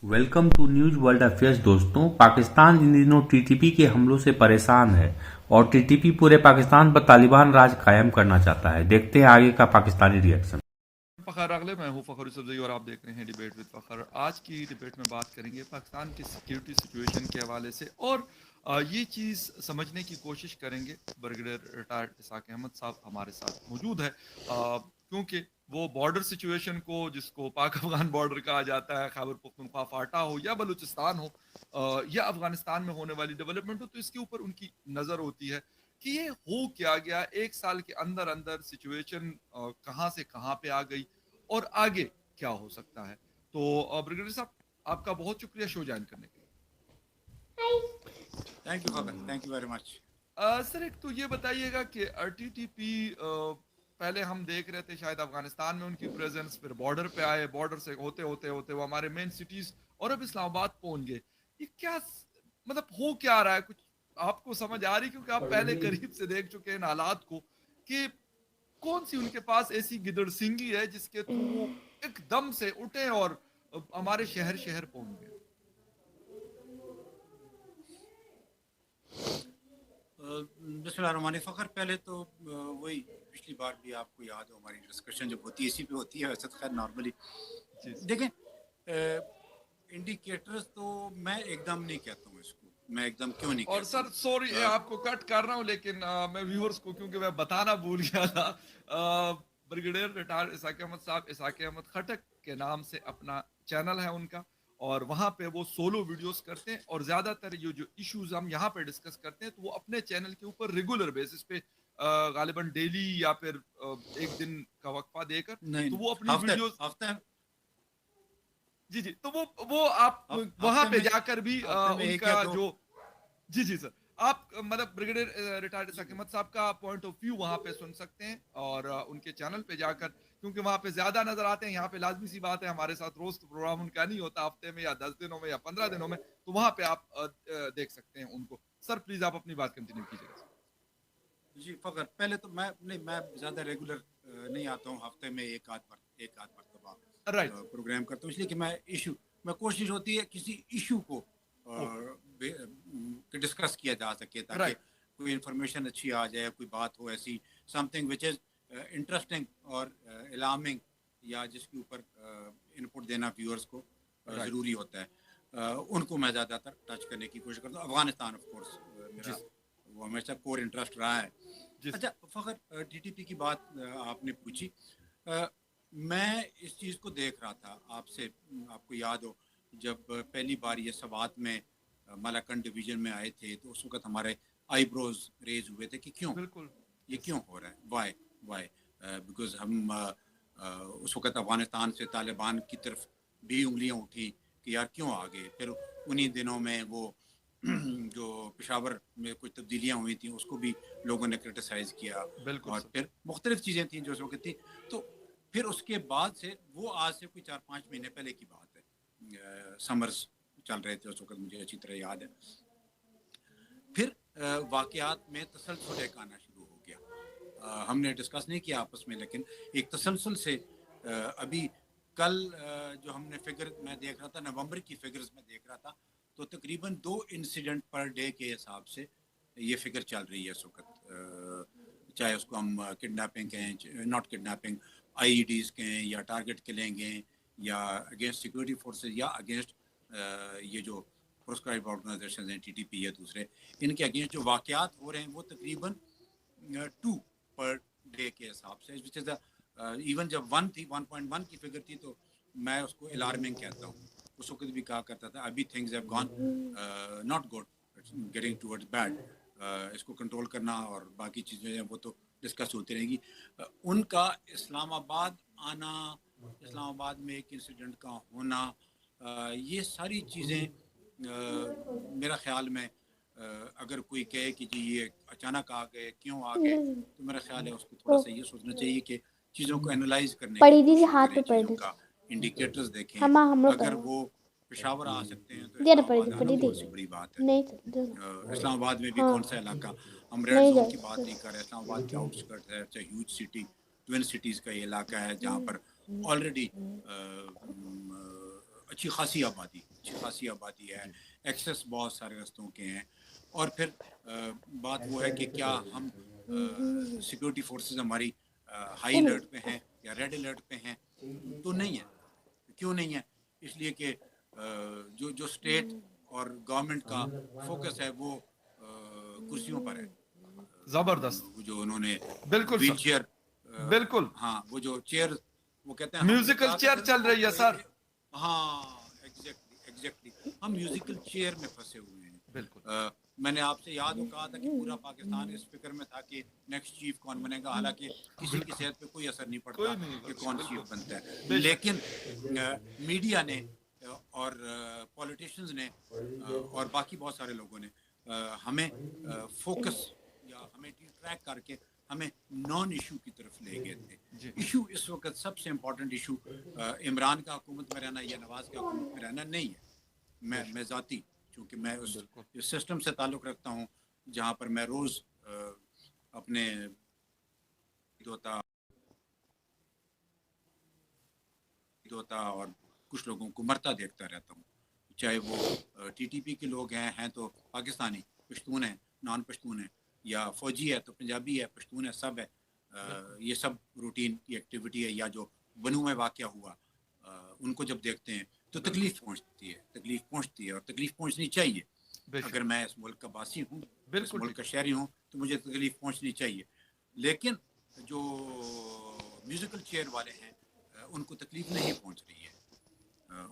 Welcome to news world affairs. दोस्तों, पाकिस्तान इन दिनों TTP के हमलों से परेशान है और टीटीपी पूरे पाकिस्तान पर तालिबान राज कायम करना चाहता है। देखते हैं आगे का पाकिस्तानी रिएक्शन। फ़खर अगले मैं हूँ फ़खर यूसुफ़ज़ई और आप देख रहे हैं डिबेट विद फ़खर। आज की डिबेट में बात करेंगे पाकिस्तान की सिक्योरिटी सिचुएशन के हवाले से और ये चीज़ समझने की कोशिश करेंगे। ब्रिगेडियर रिटायर्ड इसाक अहमद साहब हमारे साथ मौजूद है क्योंकि वो बॉर्डर सिचुएशन को, जिसको पाक अफ़गान बॉर्डर कहा जाता है, खैबर पख्तूनख्वा फाटा हो या बलूचिस्तान हो या अफ़गानिस्तान में होने वाली डेवलपमेंट हो, तो इसके ऊपर उनकी नज़र होती है कि ये हो क्या गया, एक साल के अंदर अंदर सिचुएशन कहाँ से कहाँ पे आ गई और आगे क्या हो सकता है। तो ब्रिगेडियर साहब, आपका बहुत शुक्रिया शो ज्वाइन करने के लिए। थैंक यू खबर, thank you very much. Sir, एक तो ये बताइएगा कि टीटीपी पहले हम देख रहे थे शायद अफगानिस्तान में उनकी प्रेजेंस, फिर बॉर्डर पे आए, बॉर्डर से होते होते होते वो हमारे मेन सिटीज और अब इस्लामाबाद पहुंच गए। ये क्या मतलब हो क्या रहा है, कुछ आपको समझ आ रही? क्योंकि आप पहले करीब से देख चुके हैं इन हालात को कि कौन सी उनके पास ऐसी गिदड़ सिंगी है जिसके थ्रू वो एकदम से उठे और हमारे शहर शहर पहुंच गए। बिस्मिल्लाहिर्रहमानिर्रहीम। फ़खर, पहले तो वही पिछली बार भी आपको याद हो हमारी डिस्कशन जब होती है इसी पे होती है, वैसे तो खैर नॉर्मली जी देखें। इंडिकेटर्स तो मैं एकदम नहीं कहता हूँ इसको, मैं एकदम क्यों नहीं और कहता सर हूँ। सॉरी आपको कट कर रहा हूं, लेकिन मैं व्यूअर्स को, क्योंकि मैं बताना भूल गया था, ब्रिगेडियर रिटायर्ड इसाक अहमद साहब इसाक अहमद खटक के नाम से अपना चैनल है उनका, और वहां पे वो सोलो वीडियोस करते हैं और ज्यादातर ये जो इश्यूज हम यहाँ पे डिस्कस करते हैं तो वो अपने चैनल के ऊपर रेगुलर बेसिस पे गालिबन डेली या फिर एक दिन का वक्फा देकर नहीं तो नहीं, वो अपनी हफ्ते वीडियोस। हफ्ते जी जी, तो वो आप वहां हफ्ते पे में जाकर भी हफ्ते में एक उनका या दो। जो, जी जी सर, आप मतलब ब्रिगेडियर रिटायर्ड इसाक अहमद साहब का पॉइंट ऑफ व्यू वहां पे सुन सकते हैं और उनके चैनल पे जाकर, क्योंकि वहां पे ज्यादा नजर आते हैं। यहाँ पे लाजमी सी बात है, हमारे साथ रोज तो प्रोग्राम उनका नहीं होता, हफ्ते में या 10 दिनों में या 15 दिनों में, तो वहां पे आप देख सकते हैं उनको। सर प्लीज आप अपनी बात कंटिन्यू कीजिएगा। जी फ़खर, पहले तो मैं ज़्यादा रेगुलर नहीं आता हूँ, हफ्ते में एक आध मरतबा राइट। प्रोग्राम करता हूँ, इसलिए कि मैं कोशिश होती है किसी इशू को ओके। डिस्कस किया जा सके, ताकि राइट। कोई इन्फॉर्मेशन अच्छी आ जाए, कोई बात हो ऐसी, समथिंग विच इज़ इंटरेस्टिंग और अलार्मिंग, या जिसके ऊपर इनपुट देना व्यूअर्स को राइट। ज़रूरी होता है, उनको मैं ज़्यादातर टच करने की कोशिश करता हूँ। अफगानिस्तान ऑफ कोर्स जी मेरा वो हमेशा कोर इंटरेस्ट रहा है। जी अच्छा फ़खर, टीटीपी की बात आपने पूछी। अ, मैं इस चीज़ को देख रहा था आपसे, आपको याद हो जब पहली बार ये सवात में मालाकंड डिवीज़न में आए थे, तो उस वक़्त हमारे आईब्रोज़ रेज़ हुए थे कि क्यों? बिल्कुल। ये यस। क्यों हो रहा है? व्हाई? व्हाई? बिकॉज़ हम उस वक़्त अफ़गानिस्तान से तालिबान की तरफ भी उँगलियाँ उठी कि यार क्यों आ गए? फिर उन्हीं दिनों में वो जो पेशावर में कुछ तब्दीलियाँ हुई थी, उसको भी लोगों ने क्रिटिसाइज़ किया, बिल्कुल और सर। फिर मुख्तलिफ़ चीज़ें थी जो उस वक़्त थी। तो फिर उसके बाद से वो आज से कोई 4-5 महीने पहले की बात है। समर्स चल रहे थे उस वक़्त, मुझे अच्छी तरह याद है। फिर वाक़यात में तसलसल एक आना शुरू हो गया। हमने डिस्कस नहीं किया आपस में, लेकिन एक तसलसल से अभी कल जो हमने फिगर मैं देख रहा था, नवंबर की फिगर्स में देख रहा था, तो तकरीबन 2 इंसिडेंट पर डे के हिसाब से ये फिगर चल रही है इस वक़्त। चाहे उसको हम किडनैपिंग कहें, नॉट किडनैपिंग, आईईडीज़ कहें, या टारगेट किलिंग कहें, या अगेंस्ट सिक्योरिटी फोर्सेस, या अगेंस्ट ये जो प्रोस्क्राइब ऑर्गेनाइजेशन हैं, टीटीपी या दूसरे, इनके अगेंस्ट जो वाक़यात हो रहे हैं वो तकरीबन 2 पर डे के हिसाब से, विच इज़ इवन जब 1 थी, 1.1 की फिगर थी, तो मैं उसको अलार्मिंग कहता हूँ। उस वक़्त भी कहा करता था अभी things have gone not good, it's getting towards bad. इसको कंट्रोल करना और बाकी चीज़ें हैं वो तो डिस्कस होती रहेंगी। उनका इस्लामाबाद आना, इस्लामाबाद में एक इंसिडेंट का होना, ये सारी चीज़ें मेरा ख़्याल में अगर कोई कहे कि जी ये अचानक आ गए, क्यों आ गए, तो मेरा ख़्याल है उसको थोड़ा सा ये सोचना चाहिए कि चीज़ों को एनालाइज करने की पढ़ी दीदी कोशिश हाथ करें, पे पढ़ चीज़ों दीदी। का इंडिकेटर्स देखें। हम हमरो अगर पढ़ वो पेशावर आ सकते हैं तो दिया ना पढ़ी दी इस्लामाबाद आना पढ़ी दी बहुत सी बड़ी बात है। नहीं तो इस्लामाबाद में भी हाँ कौन सा इलाका, हम रेड नहीं जोन जा की बात नहीं कर रहे, इस्लामाबाद के आउटस्कर्ट है, it's huge city, twin cities का ये इलाका है जहाँ पर ऑलरेडी अच्छी खासी आबादी है, एक्सेस बहुत सारे रस्तों के हैं। और फिर बात वो है कि क्या हम सिक्योरिटी फोर्सेस हमारी हाई अलर्ट पे हैं या रेड अलर्ट पे हैं? तो नहीं है। क्यों नहीं है? इसलिए कि जो स्टेट और गवर्नमेंट का फोकस है वो कुर्सियों पर है। जबरदस्त, वो जो उन्होंने बिल्कुल व्हील सर, चेयर, बिल्कुल हाँ वो जो चेयर, वो कहते हैं हम म्यूजिकल क्या चेयर कहते हैं चल रही है उसको, सर, हाँ एग्जैक्टली हम म्यूजिकल चेयर में फंसे हुए हैं। बिल्कुल मैंने आपसे याद हो कहा था कि पूरा पाकिस्तान इस फिक्र में था कि नेक्स्ट चीफ कौन बनेगा, हालांकि किसी की सेहत पे कोई असर नहीं पड़ता कोई नहीं कि पड़ता, कौन बिल्कुल चीफ बनता है। बेशक, लेकिन मीडिया ने और पॉलिटिशियंस ने और बाकी बहुत सारे लोगों ने हमें फोकस या हमें डिट्रैक्ट करके हमें नॉन इशू की तरफ ले गए थे। जी इशू इस वक्त सबसे इम्पोर्टेंट इशू इमरान का हुकूमत में रहना या नवाज का हुकूमत में रहना नहीं है। मैं ज़ाती, चूँकि मैं उस बिल्कुल सिस्टम से ताल्लुक़ रखता हूँ जहाँ पर मैं रोज़ अपने होता होता और कुछ लोगों को मरता देखता रहता हूँ, चाहे वो टीटीपी के लोग हैं तो पाकिस्तानी पश्तून हैं, नॉन पश्तून हैं, या फ़ौजी है तो पंजाबी है, पश्तून है, सब है। ये सब रूटीन की एक्टिविटी है। या जो बनू में वाक़या हुआ, उनको जब देखते हैं तो तकलीफ़ पहुँचती है और तकलीफ़ पहुँचनी चाहिए। बेशक, अगर मैं इस मुल्क का वासी हूँ, इस बिल्कुल मुल्क ठीक, का शहरी हूँ, तो मुझे तकलीफ़ पहुँचनी चाहिए। लेकिन जो म्यूज़िकल चेयर वाले हैं उनको तकलीफ़ नहीं पहुँच रही है।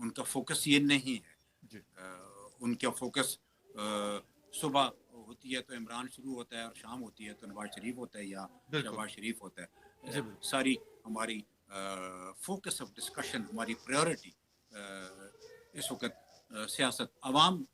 उनका फोकस ये नहीं है। जी उनका फोकस सुबह होती है तो इमरान शुरू होता है और शाम होती है तो नवाज शरीफ होता है या बिल्कुल शहबाज शरीफ होता है। जी बिल्कुल सारी हमारी फोकस ऑफ डिस्कशन, हमारी प्रायोरिटी इस वक्त सियासत, आवाम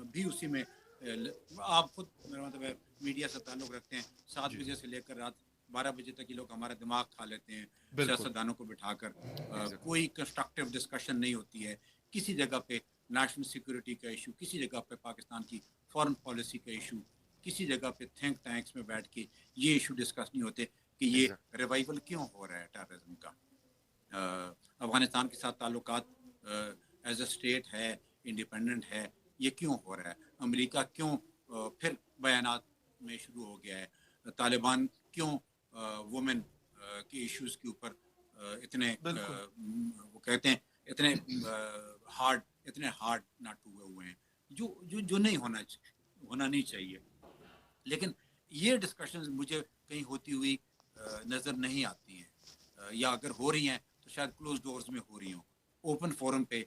भी उसी में आप खुद मेरा मतलब है मीडिया से ताल्लुक़ रखते हैं, 7 जी बजे से लेकर रात 12 बजे तक ये लोग हमारा दिमाग खा लेते हैं बिल्कुल सियासतदानों को बिठाकर। एग्जैक्ट कोई कंस्ट्रक्टिव डिस्कशन नहीं होती है। किसी जगह पे नेशनल सिक्योरिटी का इशू, किसी जगह पे पाकिस्तान की फॉरेन पॉलिसी का इशू, किसी जगह पे थिंक टैंक्स में बैठ के ये इशू डिस्कस नहीं होते कि ये एग्जैक्ट रिवाइवल क्यों हो रहा है टेररिज्म का। अफगानिस्तान के साथ ताल्लुकात एज अ स्टेट है, इंडिपेंडेंट है, ये क्यों हो रहा है? अमेरिका क्यों फिर बयानात में शुरू हो गया है? तालिबान क्यों वुमेन के इश्यूज के ऊपर इतने बिल्कुल वो कहते हैं इतने हार्ड नाट हुए हैं, जो जो जो नहीं होना नहीं चाहिए। लेकिन ये डिस्कशंस मुझे कहीं होती हुई नज़र नहीं आती हैं, या अगर हो रही हैं तो शायद क्लोज डोर्स में हो रही हों, ओपन फोरम पे।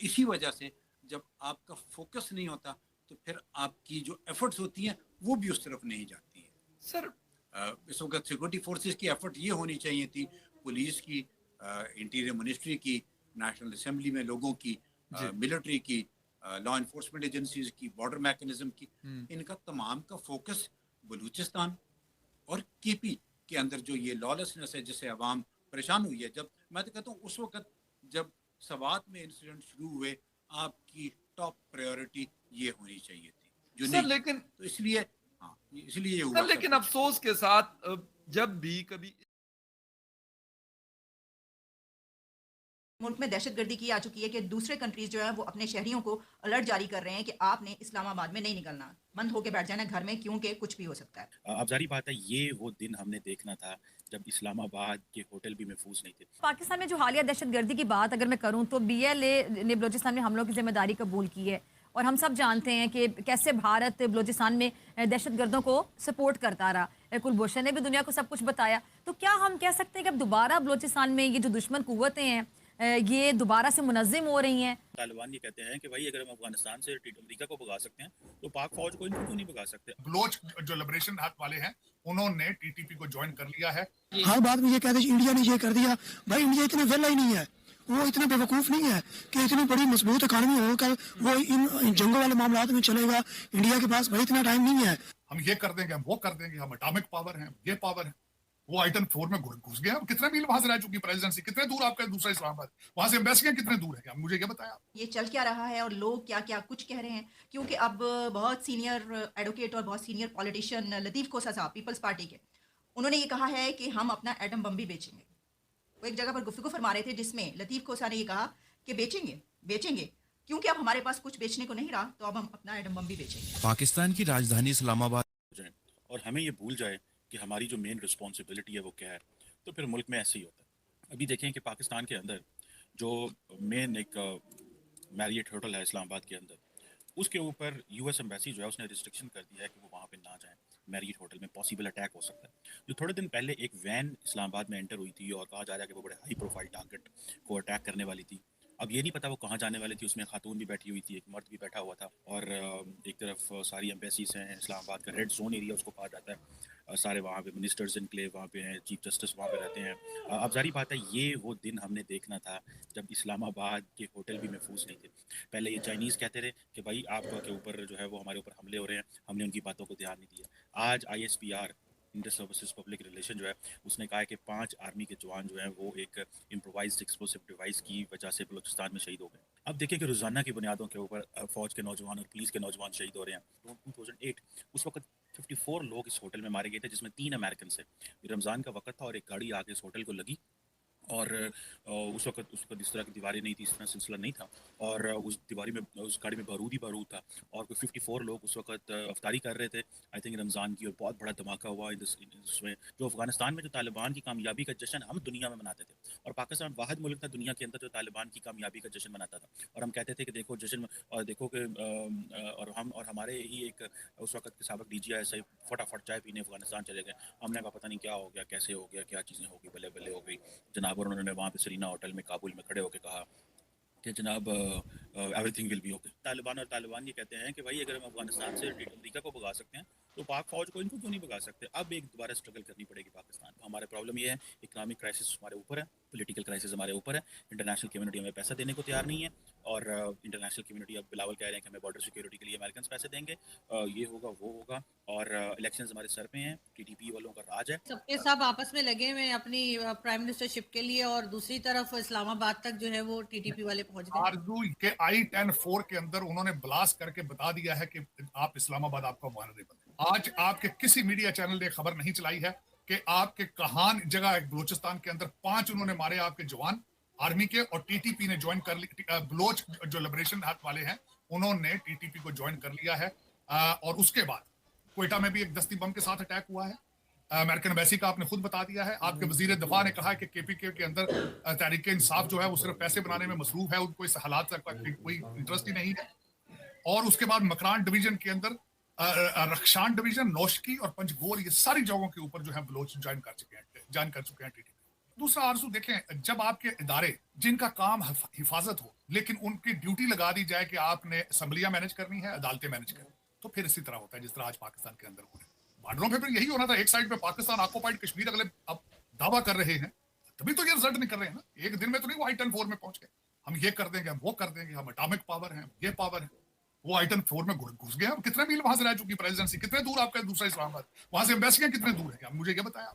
इसी वजह से जब आपका फोकस नहीं होता तो फिर आपकी जो एफर्ट्स होती हैं वो भी उस तरफ नहीं जाती हैं। सर, इस वक्त सिक्योरिटी फोर्सेस की एफर्ट ये होनी चाहिए थी, पुलिस की, इंटीरियर मिनिस्ट्री की, नेशनल असेंबली में लोगों की, जी मिलिट्री की, लॉ इन्फोर्समेंट एजेंसीज की, बॉर्डर मैकेनिज्म की, हम्म, इनका तमाम का फोकस बलूचिस्तान और केपी के अंदर जो ये लॉलेसनेस है जिससे अवाम परेशान हुई है। जब मैं तो कहता हूँ उस वक्त जब सवात में इंसिडेंट शुरू हुए, आपकी टॉप प्रायोरिटी ये होनी चाहिए थी, जो सर नहीं है। लेकिन तो इसलिए हाँ, इसलिए ये सर हुआ सब लेकिन कुछ। अफसोस के साथ जब भी कभी मुल्क में दहशतगर्दी की आ चुकी है कि दूसरे कंट्रीज जो है वो अपने शहरियों को अलर्ट जारी कर रहे हैं कि आपने इस्लामाबाद में नहीं निकलना, बंद होके बैठ जाना घर में, क्योंकि कुछ भी हो सकता है। अब ज़ाहिर बात है ये वो दिन हमने देखना था जब इस्लामाबाद के होटल भी महफूज नहीं थे। पाकिस्तान में जो हालिया दहशतगर्दी की बात अगर मैं करूं तो BLA ने बलूचिस्तान में हमलों की जिम्मेदारी कबूल की है और हम सब जानते हैं कि कैसे भारत बलूचिस्तान में दहशतगर्दों को सपोर्ट करता रहा। कुलभूषण ने भी दुनिया को सब कुछ बताया। तो क्या हम कह सकते हैं कि अब दोबारा बलूचिस्तान में ये जो दुश्मन कुव्वतें हैं ये दोबारा से मुनज़्ज़म हो रही हैं? तालिबान ये कहते हैं कि भाई अगर हम अफगानिस्तान से अमेरिका को भगा सकते हैं तो पाक फौज को इनको क्यों नहीं भगा सकते। बलोच जो लिबरेशन हाथ वाले हैं उन्होंने टीटीपी को ज्वाइन कर लिया है। हर बात में ये कहते हैं इंडिया ने ये कर दिया। भाई इंडिया इतना वेला ही नहीं है, वो इतना बेवकूफ़ नहीं है कि इतनी बड़ी मजबूत इकानमी होकर वो इन जंगों वाले मामलात में चलेगा। इंडिया के पास भाई इतना टाइम नहीं है। हम ये कर देंगे, हम वो कर देंगे, हम एटॉमिक पावर हैं, ये पावर है। वो आइटम 4 में घुस गया। कितने मील वहां से रह चुकी प्रेसिडेंसी, कितने दूर आपका दूसरा इस्लामाबाद, वहां से एम्बेसी कितने दूर है, मुझे ये बताया। ये चल क्या रहा है और लोग क्या क्या कुछ कह रहे हैं, क्योंकि अब बहुत सीनियर एडवोकेट और बहुत सीनियर पॉलिटिशियन लतीफ़ खोसा साहब पीपल्स पार्टी के, उन्होंने ये कहा है कि हम अपना एटम बम भी बेचेंगे। वो एक जगह पर गुफ्तगू फरमा रहे थे जिसमें लतीफ़ खोसा ने ये कहा कि बेचेंगे क्योंकि अब हमारे पास कुछ बेचने को नहीं रहा, तो अब हम अपना एटम बम भी बेचेंगे। पाकिस्तान की राजधानी इस्लामाबाद हो जाए और हमें ये भूल जाए कि हमारी जो मेन रिस्पॉन्सिबिलिटी है वो क्या है, तो फिर मुल्क में ऐसे ही होता है। अभी देखें कि पाकिस्तान के अंदर जो मेन एक मैरियट होटल है इस्लामाबाद के अंदर, उसके ऊपर यूएस एम्बेसी जो है उसने रिस्ट्रिक्शन कर दिया है कि वो वहाँ पे ना जाएं। मैरियट होटल में पॉसिबल अटैक हो सकता है। जो थोड़े दिन पहले एक वैन इस्लामाबाद में एंटर हुई थी और कहा जा रहा है कि वो बड़े हाई प्रोफाइल टारगेट को अटैक करने वाली थी। अब ये नहीं पता वो कहाँ जाने वाली थी, उसमें खातून भी बैठी हुई थी, एक मर्द भी बैठा हुआ था, और एक तरफ सारी एम्बेसीज हैं, इस्लामाबाद का रेड जोन एरिया उसको कहा जाता है, सारे वहाँ पे मिनिस्टर्स इनक्लेव वहाँ पे हैं, चीफ जस्टिस वहाँ पे रहते हैं। अब जारी बात है ये वो दिन हमने देखना था जब इस्लामाबाद के होटल भी महफूज नहीं थे। पहले ये चाइनीज़ कहते रहे कि भाई आपके ऊपर जो है वो हमारे ऊपर हमले हो रहे हैं, हमने उनकी बातों को ध्यान नहीं दिया। आज ISPR inter services public relation जो है उसने कहा है कि 5 आर्मी के जवान जो हैं वो एक इम्प्रोवाइज्ड एक्सप्लोसिव डिवाइस की वजह से बलूचिस्तान में शहीद हो गए। अब देखिए कि रोज़ाना की बुनियादों के ऊपर फ़ौज के नौजवान और पुलिस के नौजवान शहीद हो रहे हैं। 2008 उस वक्त 54 लोग इस होटल में मारे गए थे, जिसमें 3 अमेरिकन से। रमज़ान का वक्त था और एक गाड़ी आके इस होटल को लगी, और उस वक्त इस तरह की दीवारें नहीं थी, इस तरह सिलसिला नहीं था, और उस दीवारी में उस गाड़ी में बारूद ही बारूद था, और कोई 54 लोग उस वक्त अफ्तारी कर रहे थे आई थिंक रमज़ान की, और बहुत बड़ा धमाका हुआ इसमें। जो अफगानिस्तान में जो तालिबान की कामयाबी का जश्न हम दुनिया में मनाते थे, और पाकिस्तान वाहिद मुल्क था दुनिया के अंदर जो तालिबान की कामयाबी का जश्न मनाता था, और हम कहते थे कि देखो जश्न, और देखो कि और हम और हमारे ही एक उस वक्त के साबिक DGI ऐसे फटाफट चाय पीने अफगानिस्तान चले गए। हमने कहा पता नहीं क्या हो गया, कैसे हो गया, क्या चीज़ें हो गई, बल्ले बल्ले हो गई जनाब। और उन्होंने वहाँ पे सरीना होटल में काबुल में खड़े होकर कहा कि जनाब everything will be okay. Taliban ये कहते हैं कि भाई अगर हम अफगानिस्तान से अमेरिका को भगा सकते हैं तो पाक फौज को इनको क्यों नहीं भगा सकते। अब एक दोबारा स्ट्रगल करनी पड़ेगी पाकिस्तान को। हमारा प्रॉब्लम ये है, इकनॉमिक क्राइसिस हमारे ऊपर है, पॉलिटिकल क्राइसिस हमारे ऊपर है, इंटरनेशनल कम्युनिटी हमें पैसा देने को तैयार नहीं है, और इंटरनेशनल कम्युनिटी, अब बिलावल कह रहे हैं कि हमें बॉर्डर सिक्योरिटी के लिए अमेरिकन पैसे देंगे, ये होगा वो होगा, और इलेक्शंस हमारे सर पे हैं, TTP वालों का राज है। सबके सब आपस में लगे हुए हैं अपनी प्राइम मिनिस्टरशिप के लिए, और दूसरी तरफ इस्लामाबाद तक जो है वो TTP वाले पहुंच गए। आरजू के I-10-4 के अंदर उन्होंने ब्लास्ट करके बता दिया है कि आप इस्लामाबाद आपका वनरेबल है। आज आपके किसी मीडिया चैनल ने खबर नहीं चलाई है कि आपके कहान जगह बलूचिस्तान के अंदर 5 उन्होंने मारे आपके जवान आर्मी के, और TTP ने ज्वाइन कर ली। बलोच जो लिबरेशन वाले हैं उन्होंने TTP को ज्वाइन कर लिया है। और उसके बाद क्वेटा में भी एक दस्ती बम के साथ अटैक हुआ है। अमेरिकन एम्बेसी का आपने खुद बता दिया है। आपके वजीर दफा ने कहा है कि KPK के अंदर तहरीक इंसाफ जो है वो सिर्फ पैसे बनाने में मसरूफ है, उनको इस हालात से कोई इंटरेस्ट ही नहीं है। और उसके बाद मकरान डिवीजन के अंदर रक्षान डिवीजन, नौशकी और पंजगोर, ये सारी जगहों के ऊपर जो है बलोच ज्वाइन कर चुके हैं TTP। दूसरा आरजू देखें, जब आपके इदारे जिनका काम हिफाजत हो, लेकिन उनकी ड्यूटी लगा दी जाए कि आपने असम्बलियां मैनेज करनी है, अदालतें मैनेज करनी, तो फिर इसी तरह होता है जिस तरह आज पाकिस्तान के अंदर हो रहा है। बॉर्डरों पे फिर यही होना था। एक साइड पे पाकिस्तान ऑक्युपाइड कश्मीर अगले अब दावा कर रहे हैं, तभी तो ये रिजल्ट निकल रहे हैं ना। एक दिन में तो नहीं वो I-10-4 में पहुंच गए, हम ये कर देंगे, हम वो कर देंगे, हम एटॉमिक पावर हैं, ये पावर है। वो I-10-4 में घुस गए। अब कितने मील वहां से रह चुकी प्रेसिडेंसी, कितने दूर आपका दूसरा इस्लामाबाद, वहां से एम्बेसियां कितने दूर है, मुझे ये बताया।